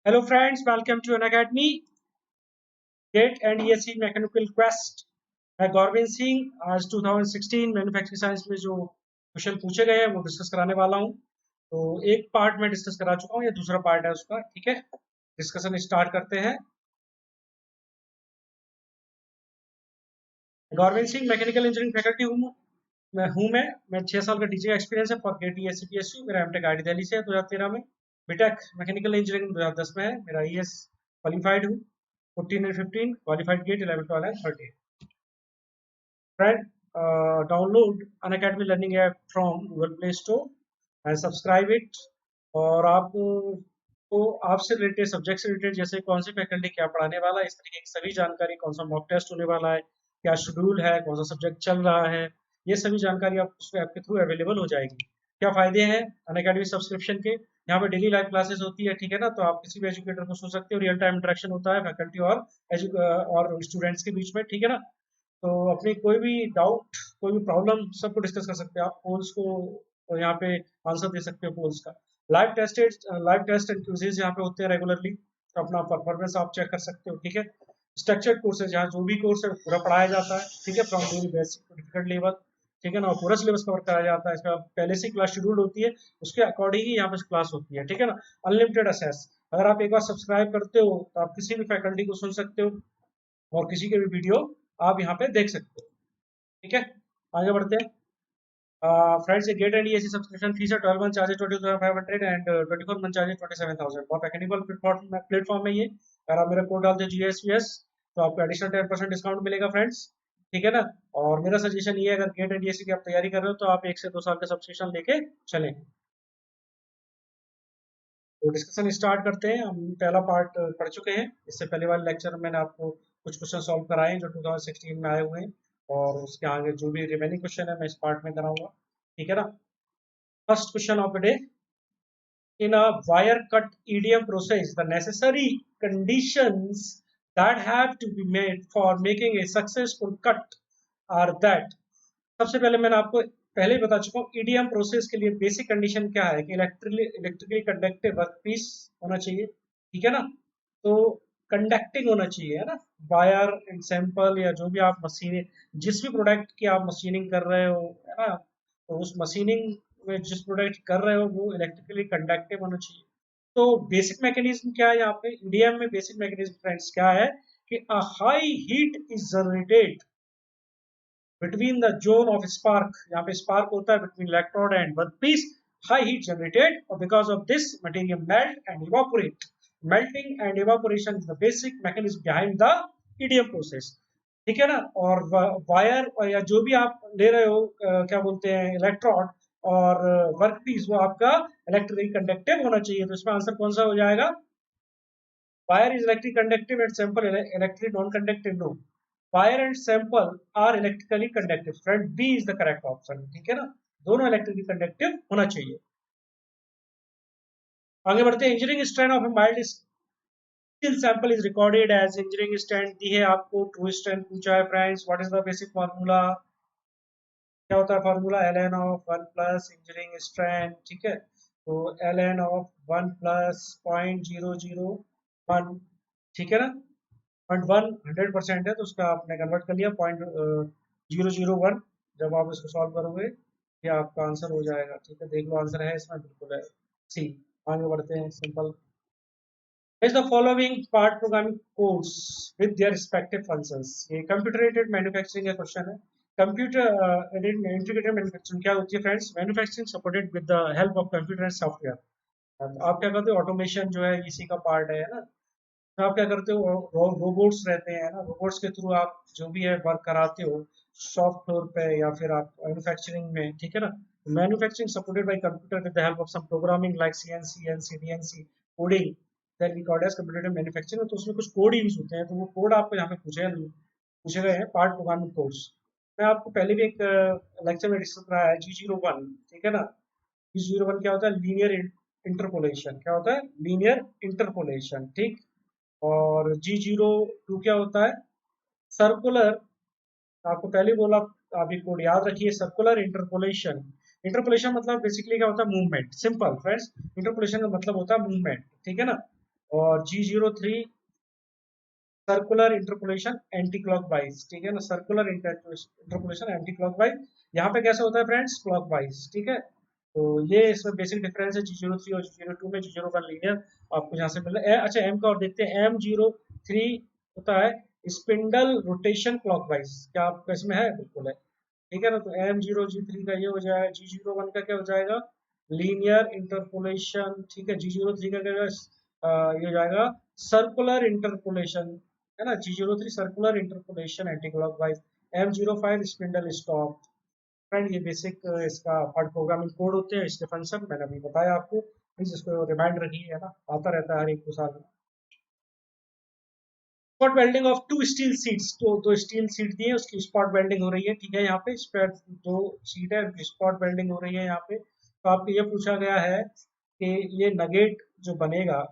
Hello friends, welcome to Unacademy. GATE and ESC mechanical quest. मैं गौरविंद सिंह आज 2016 manufacturing science में जो क्वेश्चन पूछे गए हैं वो डिस्कस कराने वाला हूँ। तो एक पार्ट में डिस्कस करा चुका हूँ, ये दूसरा पार्ट है उसका। ठीक है, डिस्कशन स्टार्ट करते हैं। गौरविंद सिंह मैकेनिकल इंजीनियरिंग फैकल्टी मैं 6 साल का टीचिंग एक्सपीरियंस है फॉर गेट ESC PSU। मेरा एमटेक आईटी दिल्ली से है 2013 में। बीटेक मैकेनिकल इंजीनियरिंग 2010 में है। मेरा ES क्वालिफाइड हूँ 14 and 15, qualified gate 11, 12 and 13। Friend, download Unacademy Learning app from Google Play Store and subscribe it। और आपको आपसे रिलेटेड सब्जेक्ट से रिलेटेड जैसे कौन सी फैकल्टी क्या पढ़ाने वाला है, इस तरीके की सभी जानकारी, कौन सा मॉक टेस्ट होने वाला है, क्या शेड्यूल है, कौन सा सब्जेक्ट चल रहा है, ये सभी जानकारी आप उस ऐप के थ्रू अवेलेबल हो जाएगी। क्या फायदे हैं अनअकैडमी सब्सक्रिप्शन के? यहाँ पे डेली लाइव क्लासेस होती है, ठीक है ना। तो आप किसी भी एजुकेटर को सुन सकते हो, रियल टाइम इंटरेक्शन होता है फैकल्टी और स्टूडेंट्स के बीच में, ठीक है ना। तो अपनी कोई भी डाउट, कोई भी प्रॉब्लम सबको डिस्कस कर सकते हैं आप। पोल्स को यहाँ पे आंसर दे सकते हो पोल्स का। लाइव टेस्ट एंड क्विज़ेस यहाँ पे होते हैं रेगुलरली, तो अपना परफॉर्मेंस आप चेक कर सकते हो। ठीक है, स्ट्रक्चर्ड कोर्सेज, यहाँ जो भी कोर्स है पूरा पढ़ाया जाता है, ठीक है, from very basic to difficult level, ठीक है ना। और पूरा सिलेबस कवर कराया जाता है। इसका पहले से क्लास शेड्यूल होती है, उसके अकॉर्डिंग ही यहाँ पे क्लास होती है, ठीक है ना। अनलिमिटेड एक्सेस, अगर आप एक बार सब्सक्राइब करते हो तो आप किसी भी फैकल्टी को सुन सकते हो और किसी के भी वीडियो आप यहाँ पे देख सकते हो। ठीक है, आगे बढ़ते हैं। फ्रेंड्स, ये GATE and ESC subscription fees है 12 month charges 22,500 and 24 month charges 27,000। बहुत एकेडमिकल प्लेटफॉर्म है ये। अगर आप मेरा कोड डालते हो GSVS तो आपको एडिशनल 10% डिस्काउंट मिलेगा फ्रेंड्स, ठीक है ना। और मेरा सजेशन ये है, अगर गेट एंड ESC की आप तैयारी कर रहे हो तो आप 1 से 2 साल का सब्सक्रिप्शन लेके चलें। तो डिस्कशन स्टार्ट करते हैं। हम पहला पार्ट पढ़ चुके हैं। इससे पहले वाले लेक्चर में मैंने आपको कुछ क्वेश्चन सॉल्व कराए हैं जो 2016 में आए हुए हैं, और उसके आगे जो भी रिमेनिंग क्वेश्चन है मैं इस पार्ट में कराऊंगा, ठीक है ना। First question of the day, in a wire cut EDM process the necessary conditions that have to be made for making a successful cut are that। सबसे पहले मैंने आपको पहले ही बता चुका हूँ, ईडीएम प्रोसेस के लिए बेसिक कंडीशन क्या है कि इलेक्ट्रिकली कंडक्टिव वर्कपीस होना चाहिए, ठीक है ना। तो कंडक्टिंग होना चाहिए, है ना। वायर एंड सैंपल या जो भी आप मशीन, जिस भी प्रोडक्ट की आप मशीनिंग कर रहे हो, है ना, तो उस मशीनिंग में जिस प्रोडक्ट कर रहे हो वो इलेक्ट्रिकली कंडक्टिव होना चाहिए। तो बेसिक मैकेनिज्म क्या है यहाँ पे ईडीएम में? बेसिक मैकेनिज्म फ्रेंड्स क्या है कि a high heat is generated between the zone of spark, यहाँ पे spark होता है between electrode and workpiece, high heat generated, or because of this material melt and evaporate। melting and evaporation is the basic mechanism behind the EDM process, ठीक है ना। और wire या जो भी आप ले रहे हो, क्या बोलते हैं, इलेक्ट्रोड और वर्क पीस, वो आपका इलेक्ट्रिकली कंडक्टिव होना चाहिए। तो इसमें आंसर कौन सा हो जाएगा? Wire is electric conductive and sample electric non conductive. No, wire and sample are electrically conductive. Friend, B is the correct option, ठीक है ना। दोनों इलेक्ट्रिकली कंडक्टिव होना चाहिए। आगे बढ़ते हैं। Engineering strength of a mild steel sample is recorded as. Engineering strength दी है आपको, ट्रू स्ट्रेंथ पूछा है friends. What is the basic formula? क्या होता है formula? ln of 1 plus engineering strength, ठीक है। तो ln ऑफ 1 प्लस 0.001, ठीक है ना। 0.1 100% है तो उसका आपने कन्वर्ट कर लिया 0.001। जब आप इसको सॉल्व करोगे ये आपका आंसर हो जाएगा, ठीक है। देख लो, आंसर है इसमें, बिल्कुल है सी। आगे बढ़ते हैं। Simple is the following part programming codes with their respective functions। ये कंप्यूटर एडेड मैन्युफैक्चरिंग का क्वेश्चन है। कंप्यूटर एडेड इंटीग्रेटेड मैन्युफैक्चरिंग क्या होती है friends? Manufacturing supported with the help of computer and software. आप क्या करते हो? ऑटोमेशन जो है इसी का पार्ट है ना। तो आप क्या करते हो? रोबोट्स रहते हैं ना, रोबोट्स के थ्रू आप जो भी है वर्क कराते हो शॉप फ्लोर पे या फिर आप मैन्युफैक्चरिंग में, ठीक है ना। Manufacturing supported by computer with the help of some programming like CNC NC DNC coding that we called as computer manufacturing. तो उसमें कुछ कोड यूज होते हैं, तो वो कोड आपको यहाँ पे पूछे गए हैं, पार्ट प्रोग्रामिंग कोड्स। मैं आपको पहले भी एक लेक्चर में डिस्कस कराया है G01, ठीक है ना। G01 क्या होता है? Linear interpolation. क्या होता है? लीनियर इंटरपोलेशन, ठीक। और G02 क्या होता है? सर्कुलर। आपको पहले बोला, आप ये कोड याद रखिए, सर्कुलर इंटरपोलेशन। इंटरपोलेशन मतलब बेसिकली क्या होता है? मूवमेंट। सिंपल फ्रेंड्स, इंटरपोलेशन का मतलब होता है मूवमेंट, ठीक है ना। और G03 circular interpolation anti clockwise, ठीक है ना, सर्कुलर इंटरपोलेशन एंटी क्लॉकवाइज। यहाँ पे कैसे होता है फ्रेंड्स, क्लॉकवाइज, ठीक है। तो ये इसमें बेसिक डिफरेंस है G03 और G02 में। G01 लीनियर आपको यहाँ से मिल रहा है। अच्छा एम का और देखते हैं, M03 होता है स्पिंडल रोटेशन क्लॉकवाइज। क्या आपका इसमें है, बिल्कुल है, ठीक है ना। तो M0G3 का ये हो जाएगा, G01 का क्या हो जाएगा, लीनियर इंटरपोलेशन, ठीक है। G03 का क्या हो जाएगा, ये हो जाएगा सर्कुलर इंटरपोलेशन, है ना। G03 circular interpolation anti clockwise. M05 spindle stop. Friend ये बेसिक इसका पार्ट प्रोग्रामिंग कोड होते हैं, इसके फंक्शन मैंने अभी बताया आपको, प्लीज इसको रिमाइंड रखिए, है ना, आता रहता है हर एक दो साल में। Spot welding of two steel sheets, तो दो स्टील सीट दिए, उसकी स्पॉट वेल्डिंग हो रही है, ठीक है। यहाँ पे इस पर दो सीट है, स्पॉट वेल्डिंग हो रही है यहाँ पे। तो आपको ये पूछा गया है कि ये नगेट जो बनेगा,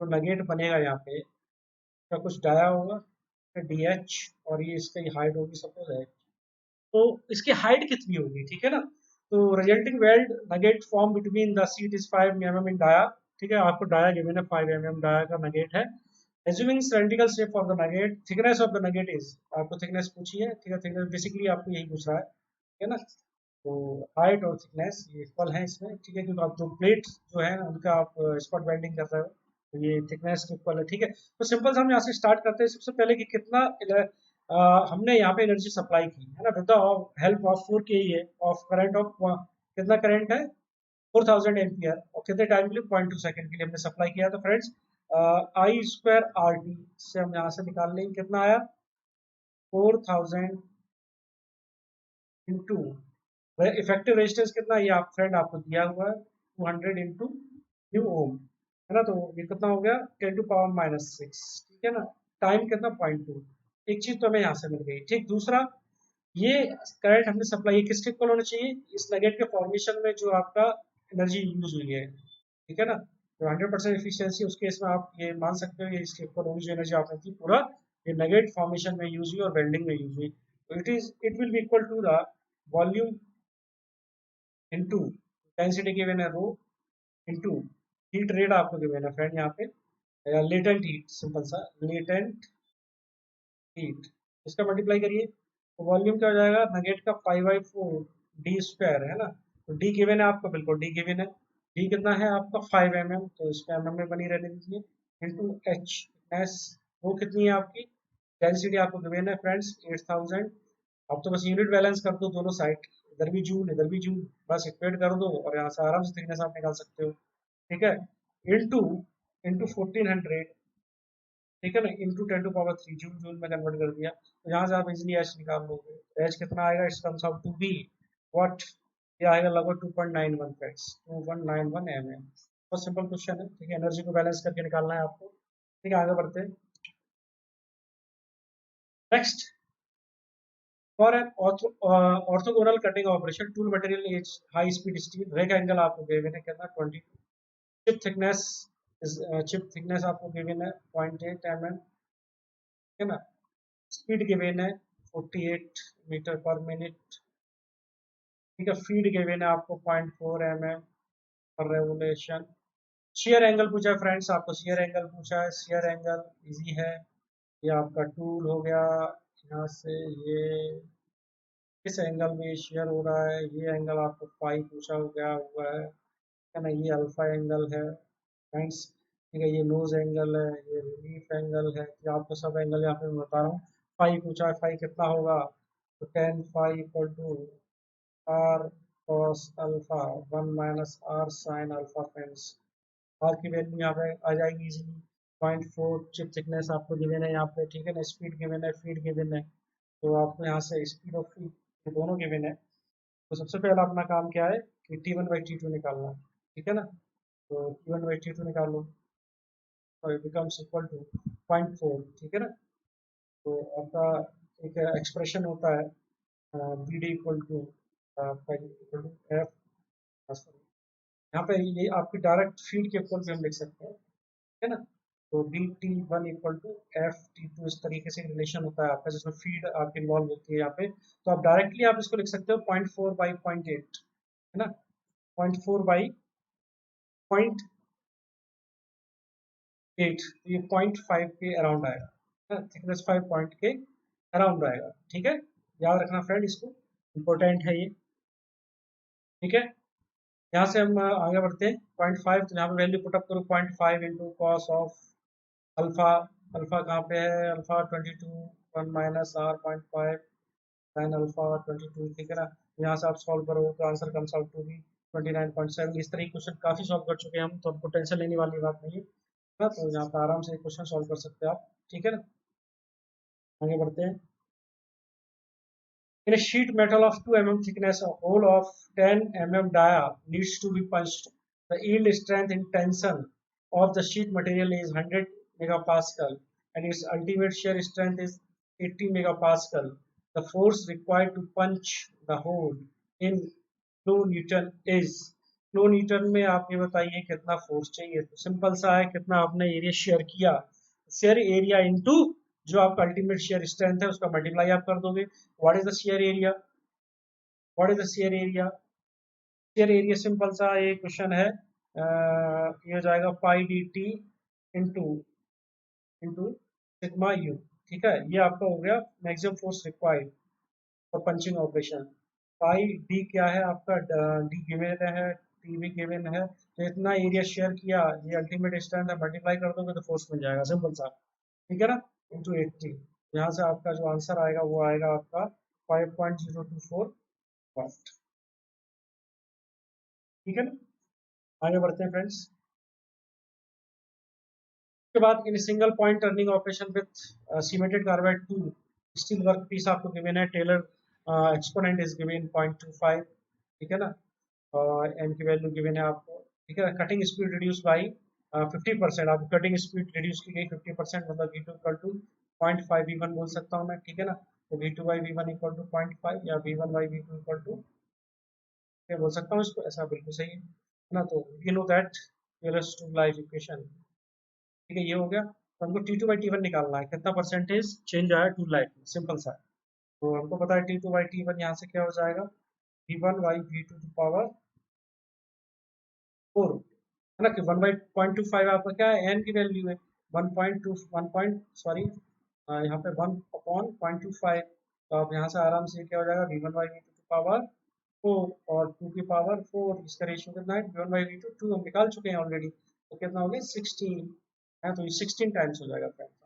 तो नगेट बनेगा यहाँ पे, का कुछ डाया होगा DH, और ये इसकी हाइट होगी सपोज है, तो इसकी हाइट कितनी होगी, ठीक है ना। तो resulting weld nugget form between the sheet is 5 mm in dia, ठीक है। आपको डाया गिवन है 5 mm डाया का नगेट है। Assuming cylindrical shape of the nugget, thickness of the nugget is, आपको थिकनेस पूछी है, ठीक है। थिकनेस बेसिकली आपको यही पूछ रहा है, ठीक है ना। तो हाइट और थिकनेस ये इक्वल है इसमें, ठीक है, क्योंकि आप जो प्लेट जो है उनका आप स्पॉट वेल्डिंग कर रहे हो, तो ये थिकनेस इक्वल है, ठीक है। तो सिंपल से हम यहाँ से स्टार्ट करते हैं सबसे पहले कि कितना हमने यहाँ पे एनर्जी सप्लाई की है ना, विद द हेल्प ऑफ 4 के ऑफ करंट ऑफ, कितना करंट है 4000 एम्पियर, और कितने टाइम के लिए 0.2 सेकंड के लिए हमने सप्लाई किया। तो फ्रेंड्स I2 RT से हम यहाँ से निकाल लेंगे, कितना आया 4000 इंटू इफेक्टिव रेजिस्टेंस कितना, ये आप फ्रेंड आपको दिया हुआ है 200 इंटू न्यू ओम, है ना। तो ये कितना हो गया 10⁻⁻6, ठीक है ना। टाइम कितना 0.2। एक चीज तो हमें यहाँ से मिल गई, ठीक। दूसरा, ये करंट हमने सप्लाई ये किसके इक्वल होना चाहिए, इस नगेट के फॉर्मेशन में जो आपका एनर्जी यूज हुई है, ठीक है ना। तो 100% एफिशिएंसी उसके इसमें आप ये मान सकते हो, ये इसके ऊपर होगी जो एनर्जी आपने दी, पूरा ये नगेट फॉर्मेशन में यूज हुई और वेल्डिंग में यूज हुई। तो it will be equal to the volume into density given है रो, इनटू हीट रेट आपको गिवन है फ्रेंड यहाँ पे, या लेटेंट हीट, सिंपल सा लेटेंट हीट, इसका मल्टीप्लाई करिए, तो वॉल्यूम क्या हो जाएगा, नगेट का 5/4 डी स्क्वायर, है ना। तो डी गिवन है आपका, बिल्कुल डी गिवन है। डी कितना है आपका 5 mm, तो इसको mm में बनी रहने दीजिए, इंटू एच एस, वो कितनी है आपकी, डेंसिटी आपको गिवन है फ्रेंड्स 8000। अब तो बस यूनिट बैलेंस कर दो दोनों साइड, इधर भी जूल इधर भी जूल, बस इक्वेट कर दो और यहाँ से आराम से थिकनेस आप निकाल सकते हो, ठीक है। इंटू इंटू 1400, ठीक है ना, इंटू 10⁻³ जूल जूल में कन्वर्ट कर दिया, तो यहाँ से आप इजिली एच निकाल लोगे। एच कितना आएगा, it comes out to be what, ये आएगा लगभग 2.91 फ्रेंड्स, 2191 mm। बहुत सिंपल क्वेश्चन है, ठीक है। एनर्जी को बैलेंस करके निकालना है आपको, ठीक है। आगे बढ़ते हैं next. For an orthogonal cutting operation tool material is high speed steel, rake angle आपको गिवन है कितना 22, चिप थिकनेस चिप थिकनेस आपको गिवन है 0.8 mm, है ना। स्पीड गिवन है 48 मीटर पर मिनट, ठीक है। फीड गिवन है आपको 0.4 mm पर रेवोल्यूशन। शेयर एंगल पूछा है फ्रेंड्स, आपको शेयर एंगल पूछा है, शेयर एंगल इजी है, ये आपका टूल हो गया, यहाँ से ये किस एंगल में शेयर हो रहा है, ये एंगल आपको फाई पूछा हो गया हुआ है ना, ये अल्फा एंगल है फ्रेंड्स, ठीक है। ये नोज एंगल है, ये रिलीफ एंगल है, ये आपको सब एंगल यहाँ पे मैं बता रहा हूँ। फाई पूछा है, फाई कितना होगा, तो tan phi equal to r cos alpha 1 - r sin alpha friends. R की वैल्यू यहाँ पे आ जाएगी इजीली 0.4, चिप थिकनेस आपको गिवन है यहाँ पे, ठीक है ना। स्पीड गिवन है, फीड गिवन है, तो आपको यहाँ से स्पीड और फीड ये दोनों गिवन है। तो सबसे पहला अपना काम क्या है कि T1/T2 निकालना है, ठीक है ना। तो T1/T2 निकाल लो, और इट बिकम्स इक्वल टू 0.4, ठीक है ना। तो आपका एक एक्सप्रेशन होता है B D equal to F, यहाँ पे ये आपकी डायरेक्ट फीड के इक्वल भी हम लिख सकते हैं, है ना। तो BT1 इक्वल टू FT2, इस तरीके से रिलेशन होता है आपका, जिसमें फीड आपकी इन्वॉल्व होती है यहाँ पे। तो आप डायरेक्टली आप इसको लिख सकते हो 0.4/0.8, है ना, 0.4/0.8, 8, तो ये 0.5 के अराउंड आएगा, थिकनेस 5 पॉइंट के अराउंड आएगा। ठीक है, याद रखना फ्रेंड, इसको इंपॉर्टेंट है ये। ठीक है, यहाँ से हम आगे बढ़ते हैं। 0.5, तो यहाँ पे वैल्यू पुटअप करो, 0.5 into cos of alpha. Alpha कहाँ पे है, alpha 22, 1 minus r 0.5 sine alpha 22। ठीक है ना, यहाँ से आप सॉल्व करो तो answer comes out to be 29.7। इस तरह के क्वेश्चन काफी सॉल्व कर चुके हैं हम, तो आपको टेंशन लेने वाली बात नहीं है ना, तो यहाँ पे आराम से क्वेश्चन सॉल्व कर सकते हैं आप। ठीक है ना, आगे बढ़ते हैं। In a sheet metal of 2 mm thickness, a hole of 10 mm dia needs to be punched. The yield strength in tension of the sheet material is 100 megapascal and its ultimate shear strength is 80 megapascal. The force required to punch the hole in kilonewton is, kilo Newton में आप ये बताइए कितना force चाहिए। तो simple सा है, कितना आपने एरिया शेयर किया, शेयर एरिया इनटू जो आपका अल्टीमेट शेयर स्ट्रेंथ है उसका मल्टीप्लाई आप कर दोगे। What is the shear area, what is the shear area, shear area simple सा ये क्वेश्चन है, ये हो जाएगा pi D T into into sigma U. ठीक है, ये आपका हो गया maximum force required for punching operation. Pi D क्या है आपका, डी गिवन है, टी भी गिवन है, तो इतना एरिया शेयर किया, ये अल्टीमेट स्ट्रेंथ है, मल्टीप्लाई कर दोगे तो फोर्स मिल जाएगा, सिंपल सा। ठीक है ना, इंटू 80। यहाँ से आपका जो आंसर आएगा वो आएगा आपका 5.024 वाट। ठीक है ना, आगे बढ़ते हैं फ्रेंड्स। उसके बाद in single point turning operation with cemented carbide 2 steel work piece आपको गिवन है, टेलर एक्सपोनेंट इज गिवन 0.25। ठीक है ना, और एन की वैल्यू गिवन है आपको। ठीक है, कटिंग स्पीड रिड्यूस बाई 50%, आपको कटिंग स्पीड रिड्यूस की गई 50%, मतलब we two equal to 0.5 v1 बोल सकता हूँ मैं। ठीक है ना, तो V two by V one equal to 0.5 या V one by V two equal to, क्या बोल सकता हूँ इसको, ऐसा बिल्कुल सही है ना। तो you know that Taylor's tool life equation. ठीक है, ये हो गया, तो हमको T two by T one निकालना है, कितना परसेंटेज चेंज आया टू लाइफ में, सिंपल सा। तो हमको पता है T two by T one यहाँ से क्या हो जाएगा, V one by V two power 4, है ना, कि 1/0.25 आपका क्या है, एन की वैल्यू है, 1.2 1 पॉइंट सॉरी, यहाँ पे 1/0.25। तो आप यहाँ से आराम से क्या हो जाएगा, V one by V two power 4 और 2 की पावर 4, इसका रेशियो कितना है, V one by V two 2 हम निकाल चुके हैं ऑलरेडी, तो कितना हो गया 16 है, तो ये 16 टाइम्स हो जाएगा friends.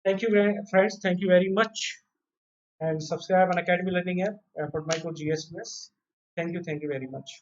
Thank you, friends. Thank you very much. And subscribe on Academy Learning app for my GSMS. Thank you. Thank you very much.